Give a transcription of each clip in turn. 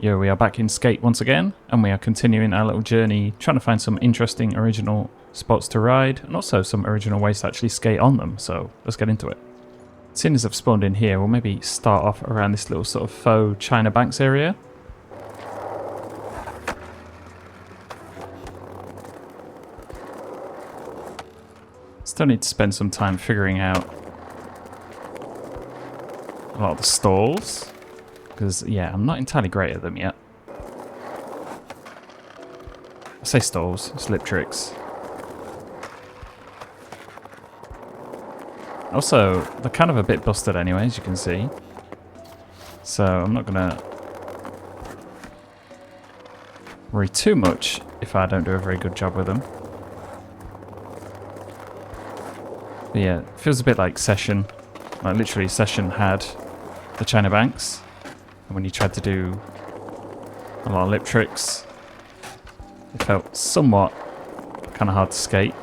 Yo, we are back in Skate once again, and we are continuing our little journey, trying to find some interesting original spots to ride, and also some original ways to actually skate on them, so let's get into it. Seeing as I've spawned in here, we'll maybe start off around this little sort of faux China Banks area. Still need to spend some time figuring out a lot of the stalls. Because, yeah, I'm not entirely great at them yet. I say stalls, slip tricks. Also, they're kind of a bit busted anyway, as you can see. So I'm not going to worry too much if I don't do a very good job with them. But yeah, it feels a bit like Session. Like, literally, Session had the China Banks. And when you tried to do a lot of lip tricks, it felt somewhat kind of hard to skate.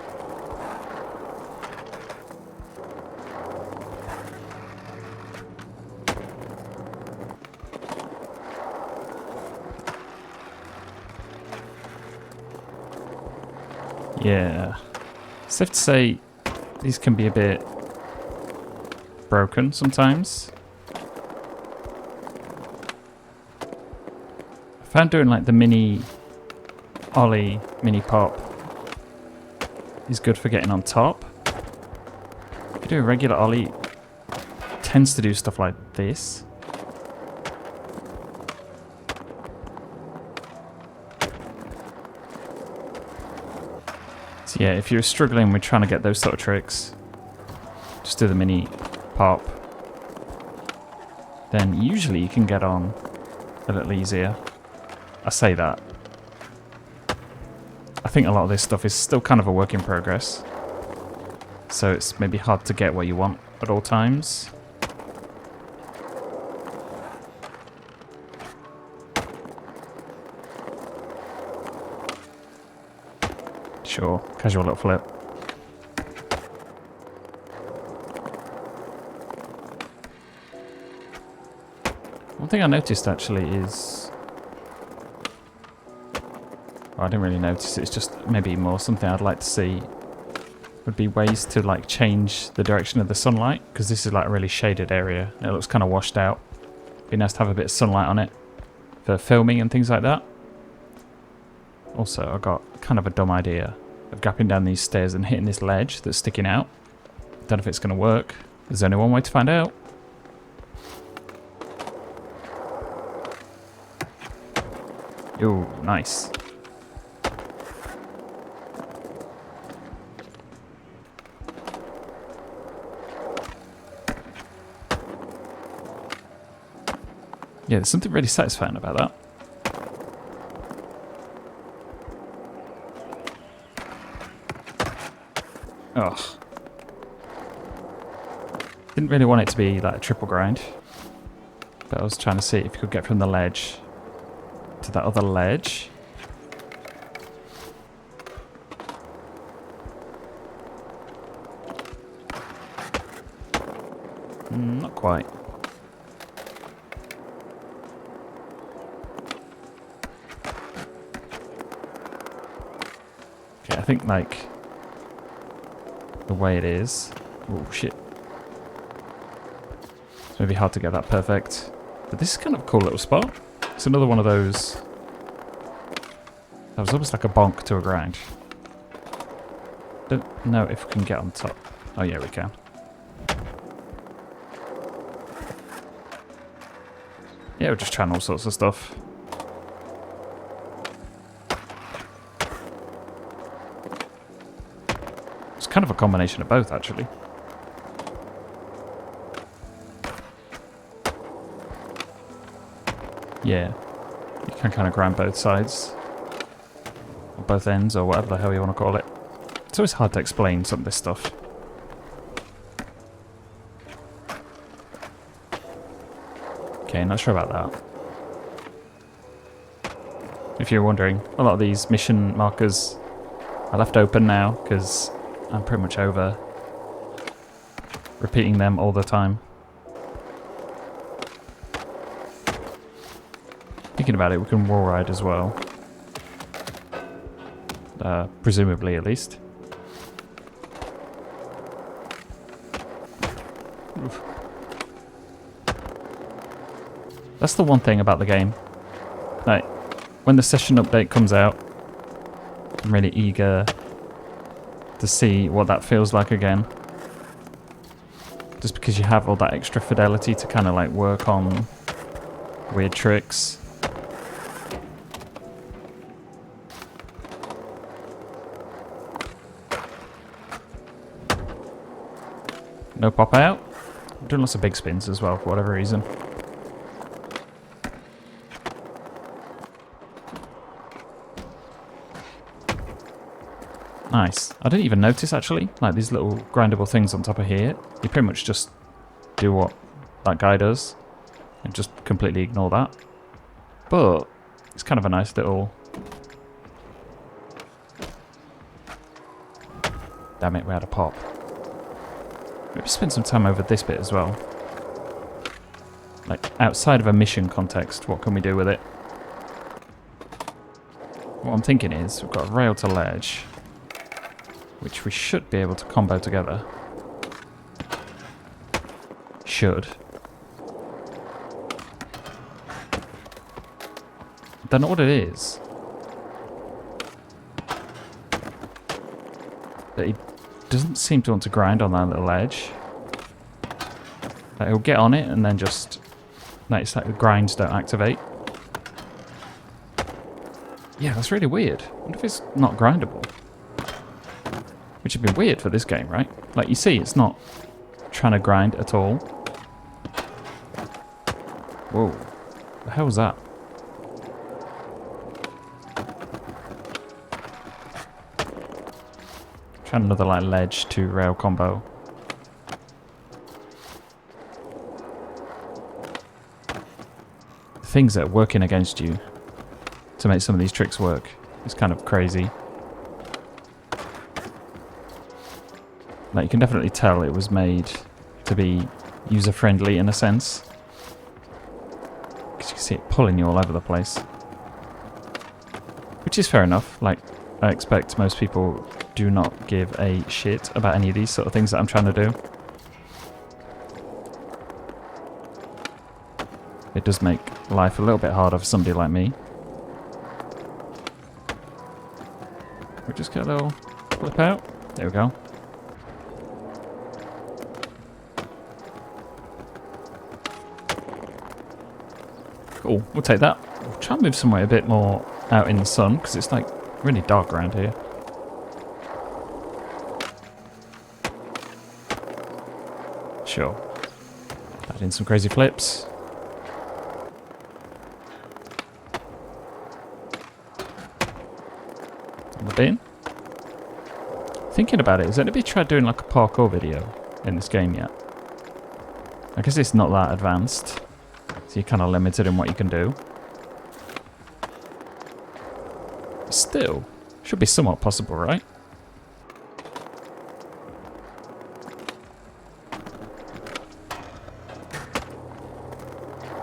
Yeah. Safe to say, these can be a bit broken sometimes. I found doing like the mini ollie, mini pop is good for getting on top. If you do a regular ollie, it tends to do stuff like this. So yeah, if you're struggling with trying to get those sort of tricks, just do the mini pop. Then usually you can get on a little easier. I say that. I think a lot of this stuff is still kind of a work in progress. So it's maybe hard to get where you want at all times. Sure, casual little flip. One thing I noticed actually is... I didn't really notice, it's just maybe more something I'd like to see would be ways to like change the direction of the sunlight, because this is like a really shaded area and it looks kind of washed out. Be nice to have a bit of sunlight on it for filming and things like that. Also, I got kind of a dumb idea of gapping down these stairs and hitting this ledge that's sticking out. Don't know if it's going to work. There's only one way to find out. Ooh, nice. Yeah, there's something really satisfying about that. Ugh. Didn't really want it to be like a triple grind. But I was trying to see if you could get from the ledge to that other ledge. Not quite. Okay, I think like the way it is. Oh shit. It's maybe hard to get that perfect. But this is kind of a cool little spot. It's another one of those that was almost like a bonk to a grind. Don't know if we can get on top. Oh yeah, we can. Yeah, we're just trying all sorts of stuff. It's kind of a combination of both, actually. Yeah, you can kind of grind both sides. Or both ends, or whatever the hell you want to call it. It's always hard to explain some of this stuff. Okay, not sure about that. If you're wondering, a lot of these mission markers are left open now, because I'm pretty much over repeating them all the time. I think thinking about it, we can wall ride as well. Presumably, at least. Oof. That's the one thing about the game. Like, when the session update comes out, I'm really eager to see what that feels like again. Just because you have all that extra fidelity to kind of like work on weird tricks. No pop out. I'm doing lots of big spins as well for whatever reason. Nice. I didn't even notice actually, like these little grindable things on top of here. You pretty much just do what that guy does and just completely ignore that. But it's kind of a nice little... Damn it, we had a pop. Maybe spend some time over this bit as well. Like, outside of a mission context, what can we do with it? What I'm thinking is, we've got a rail to ledge, which we should be able to combo together. Should. Don't know what it is. But he doesn't seem to want to grind on that little ledge. Like, he'll get on it and then just... Like, it's like the grinds don't activate. Yeah, that's really weird. I wonder if it's not grindable. Which would be weird for this game, right? Like, you see, it's not trying to grind at all. Whoa. The hell was that? Trying another, like, ledge to rail combo. Things that are working against you to make some of these tricks work is kind of crazy. Like, you can definitely tell it was made to be user-friendly in a sense. Because you can see it pulling you all over the place. Which is fair enough. Like, I expect most people do not give a shit about any of these sort of things that I'm trying to do. It does make life a little bit harder for somebody like me. We just get a little flip out. There we go. Cool, we'll take that. We'll try and move somewhere a bit more out in the sun, because it's like really dark around here. Sure. Add in some crazy flips. On the bin. Thinking about it, has anybody tried doing like a parkour video in this game yet? I guess it's not that advanced. So you're kind of limited in what you can do. Still, should be somewhat possible, right?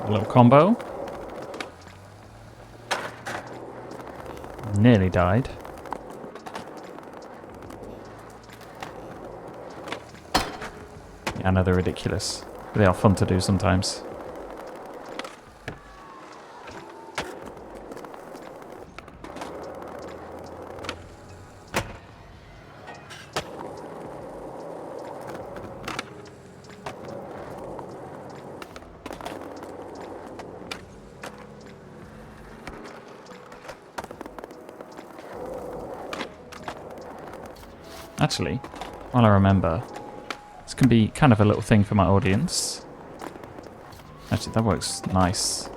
A little combo. Nearly died. Yeah, I know they're ridiculous. But they are fun to do sometimes. Actually, while I remember, this can be kind of a little thing for my audience. Actually, that works nice.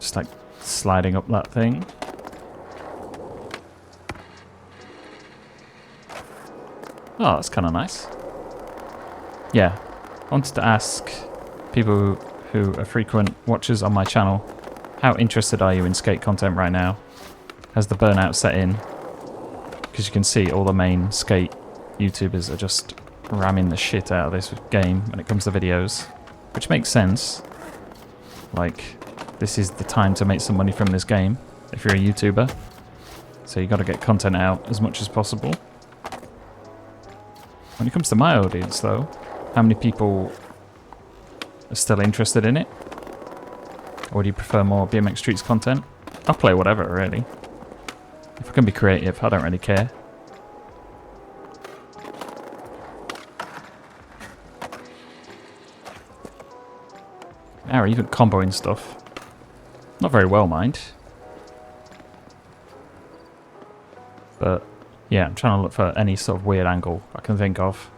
Just like sliding up that thing. Oh, that's kind of nice. Yeah, I wanted to ask people who are frequent watchers on my channel, how interested are you in skate content right now? Has the burnout set in? Because you can see all the main skate YouTubers are just ramming the shit out of this game when it comes to videos. Which makes sense. Like, this is the time to make some money from this game if you're a YouTuber. So you got to get content out as much as possible. When it comes to my audience, though, how many people are still interested in it? Or do you prefer more BMX Streets content? I'll play whatever, really. If I can be creative, I don't really care. Now, even comboing stuff. Not very well, mind. But, yeah, I'm trying to look for any sort of weird angle I can think of.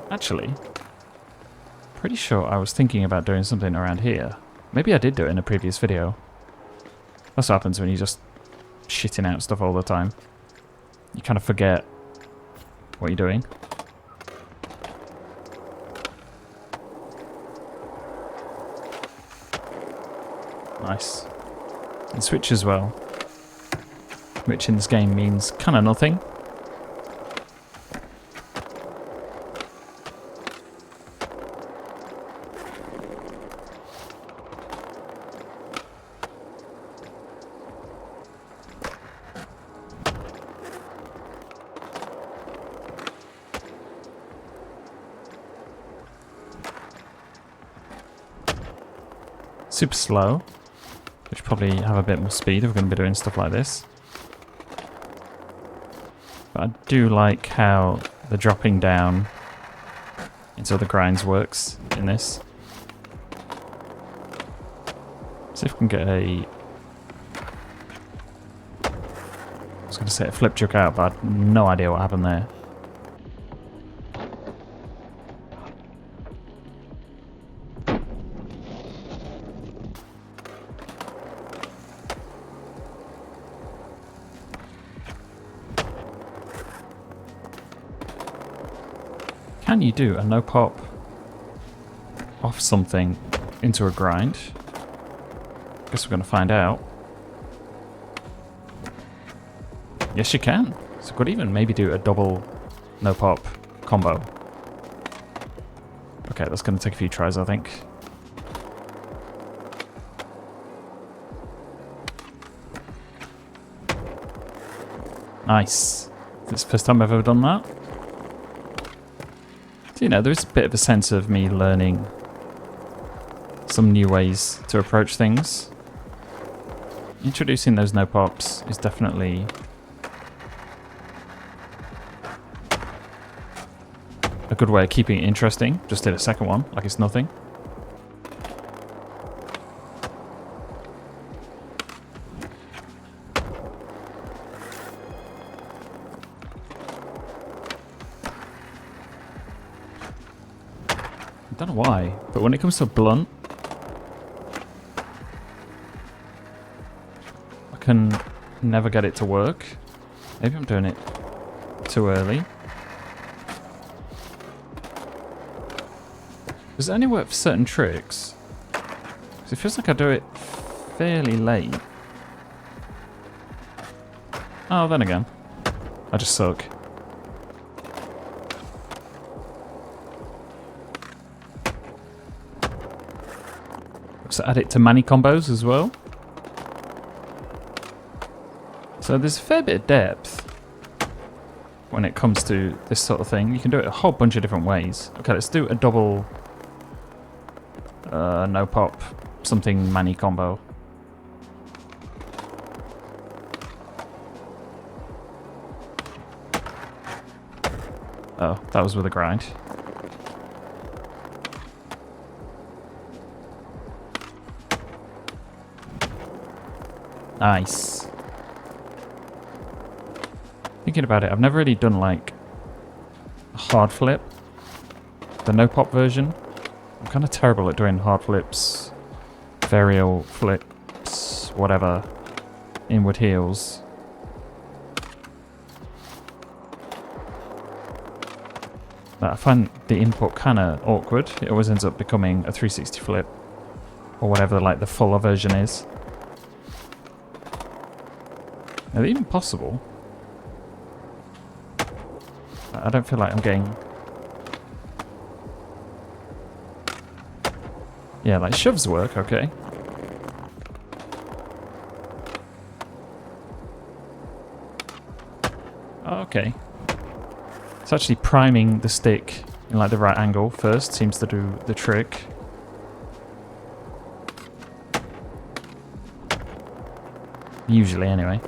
Actually, pretty sure I was thinking about doing something around here. Maybe I did do it in a previous video. That's what happens when you're just shitting out stuff all the time. You kind of forget what you're doing. Nice. And switch as well. Which in this game means kind of nothing. Super slow, which probably have a bit more speed if we're going to be doing stuff like this. But I do like how the dropping down into the grinds works in this. See if we can get a... I was going to say a flip chuck out, but I had no idea what happened there. Can you do a no pop off something into a grind? Guess we're going to find out. Yes, you can. So could even maybe do a double no pop combo. Okay, that's going to take a few tries, I think. Nice. This is the first time I've ever done that. You know, there's a bit of a sense of me learning some new ways to approach things. Introducing those no pops is definitely a good way of keeping it interesting. Just did a second one, like it's nothing. I don't know why, but when it comes to blunt, I can never get it to work. Maybe I'm doing it too early. Does it only work for certain tricks? Because it feels like I do it fairly late. Oh, then again, I just suck. So add it to mani combos as well. So there's a fair bit of depth when it comes to this sort of thing. You can do it a whole bunch of different ways. Okay, let's do a double no pop something mani combo. Oh, that was with a grind. Nice. Thinking about it, I've never really done like a hard flip. The no pop version. I'm kind of terrible at doing hard flips, varial flips, whatever, inward heels. But I find the input kind of awkward. It always ends up becoming a 360 flip, or whatever like the fuller version is. Is it even possible? I don't feel like I'm getting Yeah, like shoves work, okay. Oh, okay. It's actually priming the stick in like the right angle first seems to do the trick. Usually, anyway.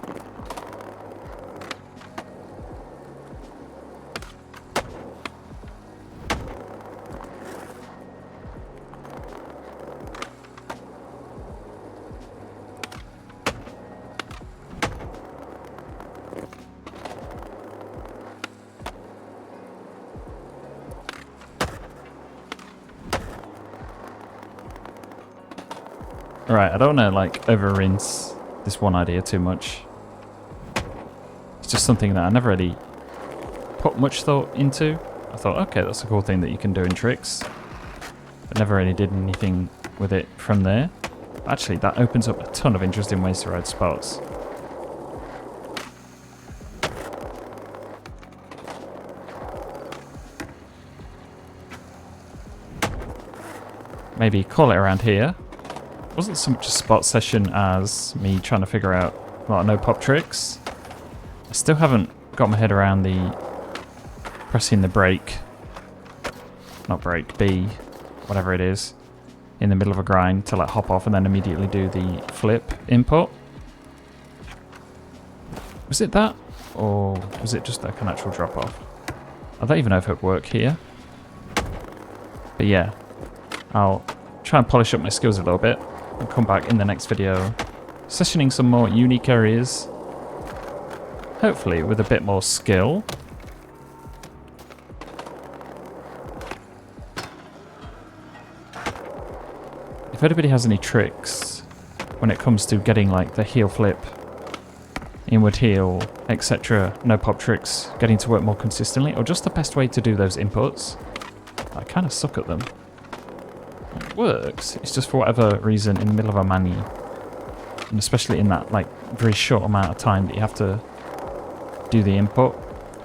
Right, I don't want to like over rinse this one idea too much. It's just something that I never really put much thought into. I thought, okay, that's a cool thing that you can do in tricks, but never really did anything with it from there. Actually, that opens up a ton of interesting ways to ride spots. Maybe call it around here. It wasn't so much a spot session as me trying to figure out a lot of no-pop tricks. I still haven't got my head around the pressing the brake, not brake, B, whatever it is, in the middle of a grind to like hop off and then immediately do the flip input. Was it that? Or was it just like an actual drop off? I don't even know if it would work here. But yeah, I'll try and polish up my skills a little bit and come back in the next video sessioning some more unique areas, hopefully with a bit more skill. If anybody has any tricks when it comes to getting like the heel flip, inward heel, etc., no pop tricks getting to work more consistently, or just the best way to do those inputs, I kind of suck at them. It works, it's just for whatever reason in the middle of a manu, and especially in that like very short amount of time that you have to do the input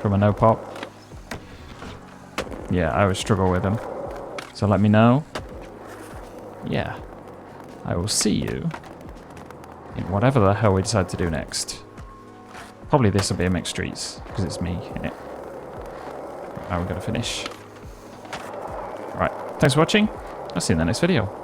from a no pop. Yeah, I always struggle with them. So let me know. Yeah, I will see you in whatever the hell we decide to do next. Probably this will be a mixed streets because it's me in it. Now we're going to finish. Right, thanks for watching. I'll see you in the next video.